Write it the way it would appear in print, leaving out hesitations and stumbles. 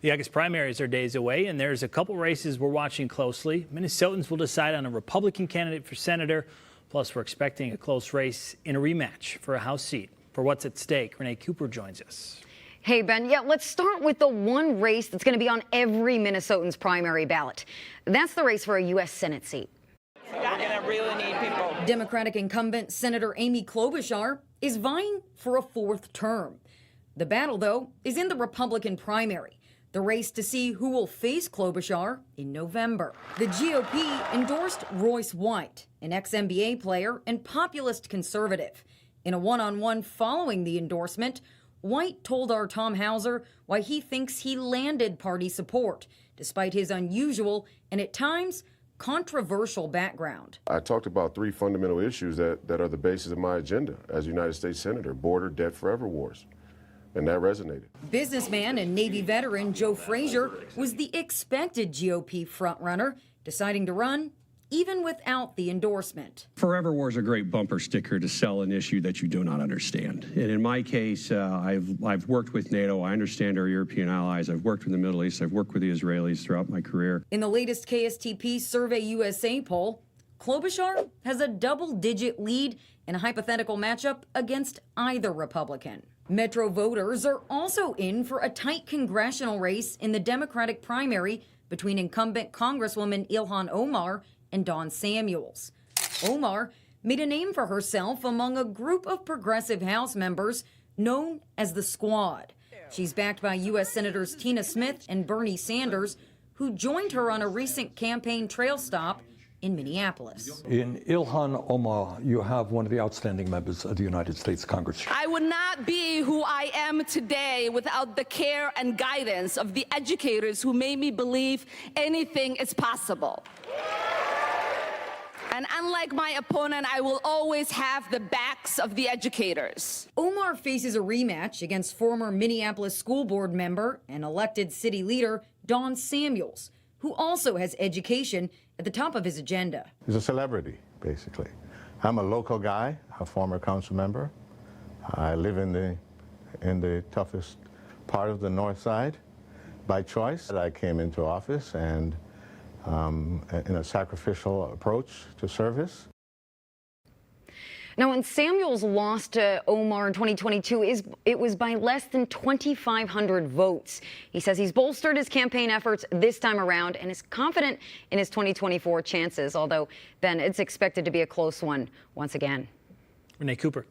The August primaries are days away, and there's a couple races we're watching closely. Minnesotans will decide on a Republican candidate for senator. Plus, we're expecting a close race in a rematch for a House seat. For what's at stake, Renee Cooper joins us. Hey, Ben. Yeah, let's start with the one race that's going to be on every Minnesotan's primary ballot. That's the race for a U.S. Senate seat. We're going to really need people. Democratic incumbent Senator Amy Klobuchar is vying for a fourth term. The battle, though, is in the Republican primary, the race to see who will face Klobuchar in November. The GOP endorsed Royce White, an ex-NBA player and populist conservative. In a one-on-one following the endorsement, White told our Tom Hauser why he thinks he landed party support, despite his unusual and at times controversial background. I talked about three fundamental issues that are the basis of my agenda as United States Senator: border, debt, forever wars. And that resonated. Businessman and Navy veteran Joe Frazier was the expected GOP frontrunner, deciding to run even without the endorsement. Forever War is a great bumper sticker to sell an issue that you do not understand. And in my case, I've worked with NATO. I understand our European allies. I've worked with the Middle East. I've worked with the Israelis throughout my career. In the latest KSTP Survey USA poll, Klobuchar has a double-digit lead in a hypothetical matchup against either Republican. Metro voters are also in for a tight congressional race in the Democratic primary between incumbent Congresswoman Ilhan Omar and Dawn Samuels. Omar made a name for herself among a group of progressive House members known as the Squad. She's backed by U.S. Senators Tina Smith and Bernie Sanders, who joined her on a recent campaign trail stop in Minneapolis. In Ilhan Omar, you have one of the outstanding members of the United States Congress. I would not be who I am today without the care and guidance of the educators who made me believe anything is possible. And unlike my opponent, I will always have the backs of the educators. Omar faces a rematch against former Minneapolis school board member and elected city leader Dawn Samuels, who also has education at the top of his agenda. He's a celebrity, basically. I'm a local guy, a former council member. I live in the toughest part of the North Side by choice. I came into office and in a sacrificial approach to service. Now, when Samuels lost to Omar in 2022, it was by less than 2,500 votes. He says he's bolstered his campaign efforts this time around and is confident in his 2024 chances, although, Ben, it's expected to be a close one once again. Renee Cooper.